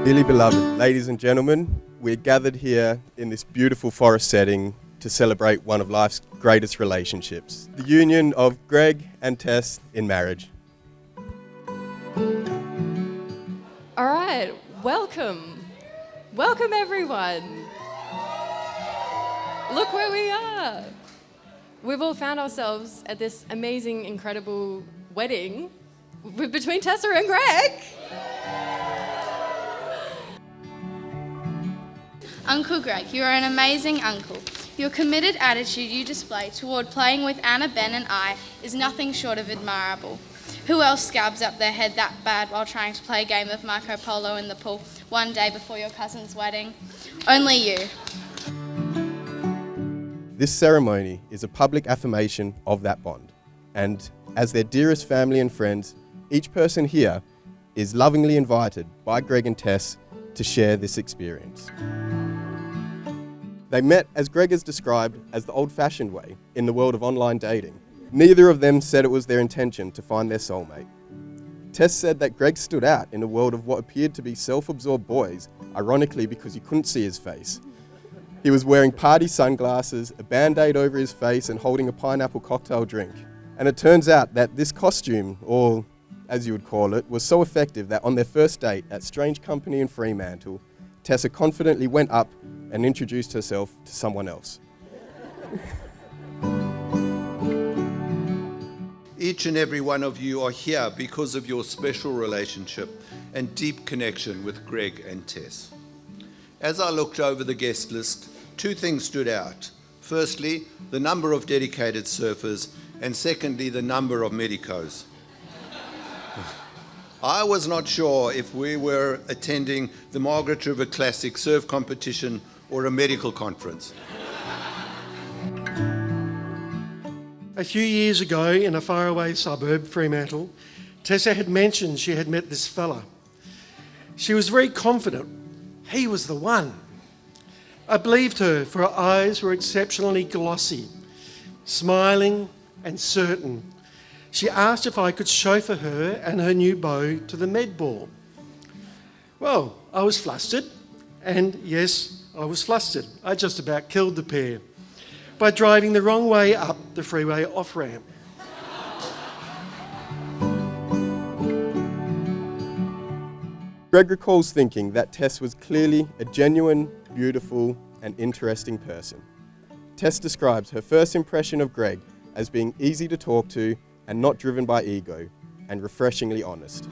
Dearly beloved, ladies and gentlemen, we're gathered here in this beautiful forest setting to celebrate one of life's greatest relationships, the union of Greg and Tess in marriage. All right, welcome. Welcome everyone. Look where we are. We've all found ourselves at this amazing, incredible wedding between Tessa and Greg. Uncle Greg, you are an amazing uncle. Your committed attitude you display toward playing with Anna, Ben and I is nothing short of admirable. Who else scabs up their head that bad while trying to play a game of Marco Polo in the pool one day before your cousin's wedding? Only you. This ceremony is a public affirmation of that bond, and as their dearest family and friends, each person here is lovingly invited by Greg and Tess to share this experience. They met, as Greg has described, as the old-fashioned way in the world of online dating. Neither of them said it was their intention to find their soulmate. Tess said that Greg stood out in a world of what appeared to be self-absorbed boys, ironically because you couldn't see his face. He was wearing party sunglasses, a band-aid over his face and holding a pineapple cocktail drink. And it turns out that this costume, or as you would call it, was so effective that on their first date at Strange Company in Fremantle, Tessa confidently went up and introduced herself to someone else. Each and every one of you are here because of your special relationship and deep connection with Greg and Tess. As I looked over the guest list, two things stood out. Firstly, the number of dedicated surfers, and secondly, the number of medicos. I was not sure if we were attending the Margaret River Classic surf competition or a medical conference. A few years ago, in a faraway suburb, Fremantle, Tessa had mentioned she had met this fella. She was very confident he was the one. I believed her, for her eyes were exceptionally glossy, smiling and certain. She asked if I could chauffeur her and her new beau to the med ball. Well, I was flustered, and yes, I was flustered. I just about killed the pair by driving the wrong way up the freeway off-ramp. Greg recalls thinking that Tess was clearly a genuine, beautiful, and interesting person. Tess describes her first impression of Greg as being easy to talk to and not driven by ego, and refreshingly honest.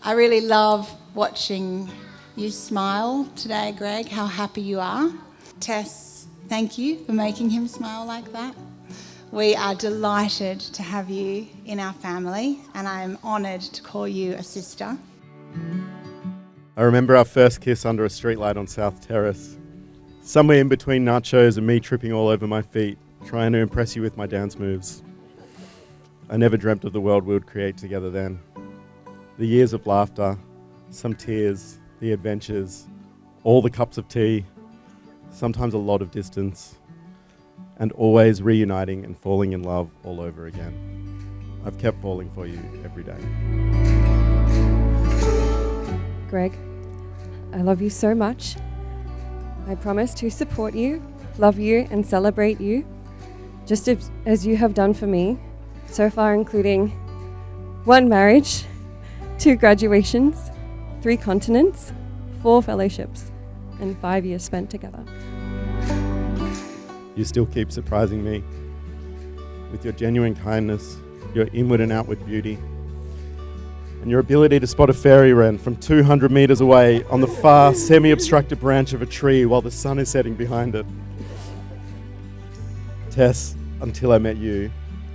I really love watching you smile today, Greg, how happy you are. Tess, thank you for making him smile like that. We are delighted to have you in our family, and I'm honoured to call you a sister. I remember our first kiss under a streetlight on South Terrace, somewhere in between nachos and me tripping all over my feet, trying to impress you with my dance moves. I never dreamt of the world we would create together then. The years of laughter, some tears, the adventures, all the cups of tea, sometimes a lot of distance, and always reuniting and falling in love all over again. I've kept falling for you every day. Greg, I love you so much. I promise to support you, love you, and celebrate you, just as you have done for me, so far including 1 marriage, 2 graduations, 3 continents, 4 fellowships, and 5 years spent together. You still keep surprising me with your genuine kindness, your inward and outward beauty, and your ability to spot a fairy wren from 200 metres away on the far semi-obstructed branch of a tree while the sun is setting behind it. Tess, until I met you,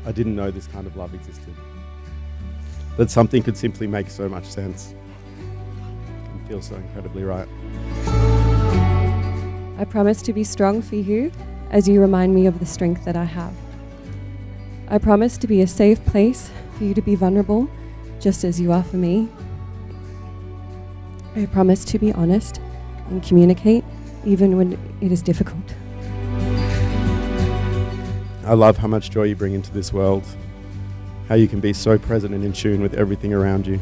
I didn't know this kind of love existed. That something could simply make so much sense and feel so incredibly right. I promise to be strong for you as you remind me of the strength that I have. I promise to be a safe place for you to be vulnerable, just as you are for me. I promise to be honest and communicate, even when it is difficult. I love how much joy you bring into this world, how you can be so present and in tune with everything around you.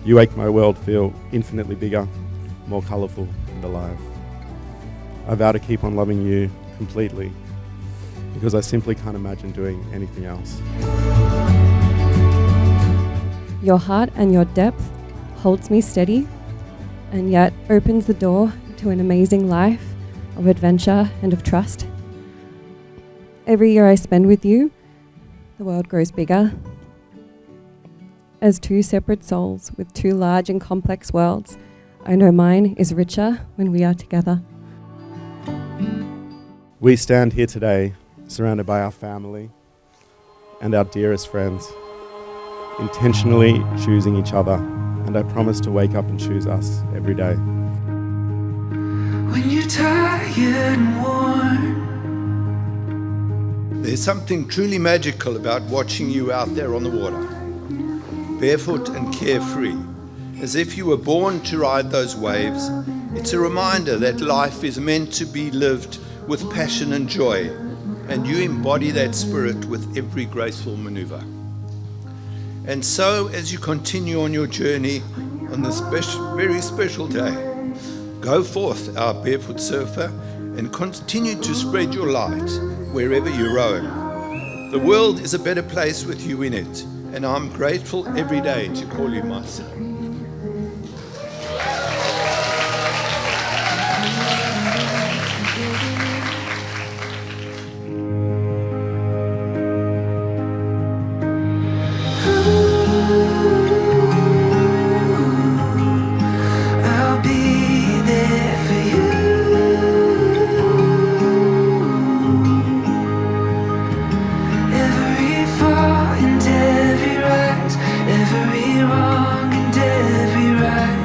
You make my world feel infinitely bigger, more colourful and alive. I vow to keep on loving you completely, because I simply can't imagine doing anything else. Your heart and your depth holds me steady, and yet opens the door to an amazing life of adventure and of trust. Every year I spend with you, the world grows bigger. As two separate souls with two large and complex worlds, I know mine is richer when we are together. We stand here today, surrounded by our family and our dearest friends, intentionally choosing each other, and I promise to wake up and choose us every day. When you're tired and worn, There's something truly magical about watching you out there on the water, barefoot and carefree, as if you were born to ride those waves. It's a reminder that life is meant to be lived with passion and joy, and you embody that spirit with every graceful maneuver. And so, as you continue on your journey on this very special day, go forth, our barefoot surfer, and continue to spread your light wherever you roam. The world is a better place with you in it, and I'm grateful every day to call you my son. I'll be there for you. Every fall and every rise, every wrong and every right.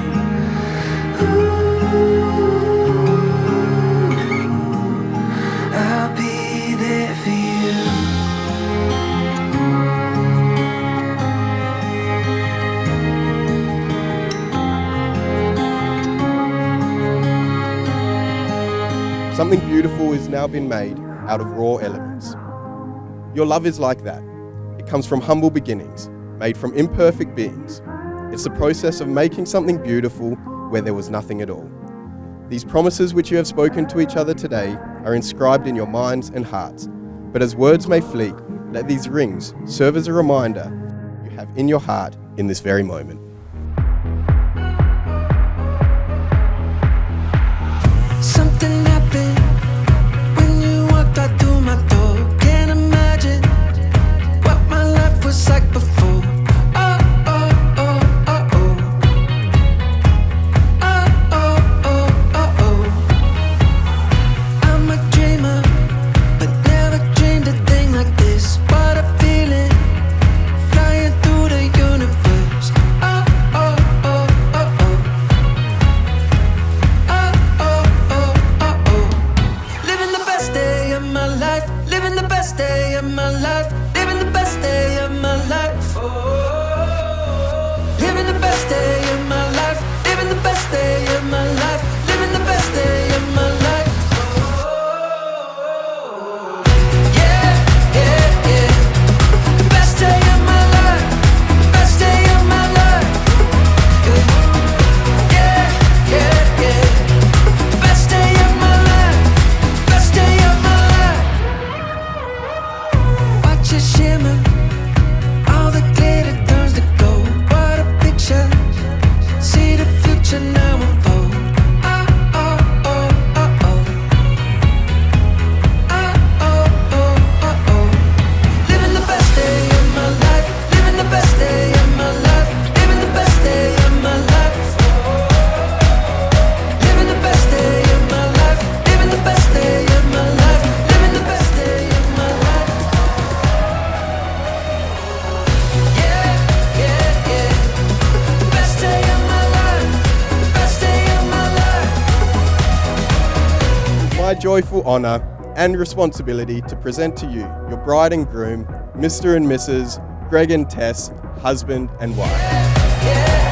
I'll be there for you. Something beautiful has now been made out of raw elements. Your love is like that. It comes from humble beginnings, made from imperfect beings. It's the process of making something beautiful where there was nothing at all. These promises which you have spoken to each other today are inscribed in your minds and hearts. But as words may fleet, let these rings serve as a reminder you have in your heart in this very moment. Something happened when you walked out through my door. Can't imagine what my life was like before. Oh, oh, oh, oh, oh. Oh, oh, oh, oh, oh. I'm a dreamer, but never dreamed a thing like this. What a feeling, flying through the universe. Oh, oh, oh, oh, oh. Living the best day of my life, living the best day of my life, living the best day of my life. Living the best day of my life, living the best day of my life, living the best day of my life. Yeah, yeah, yeah. The best day of my life, best day of my life. Yeah, yeah, yeah. Best day of my life, best day of my life. Watch it shimmer, all the glitter turns to gold. What a picture, see the future now unfold. Oh, oh, oh, oh, oh. Oh, oh, oh, oh, oh. Living the best day of my life, living the best day of my life, living the best day of my life. Living the best day of my life, living the best day of my life, living the best day of my life. Yeah, yeah, yeah. The best day of my life, best day of my life. It's my joyful honour and responsibility to present to you your bride and groom, Mr. and Mrs. Greg and Tess, husband and wife. Yeah.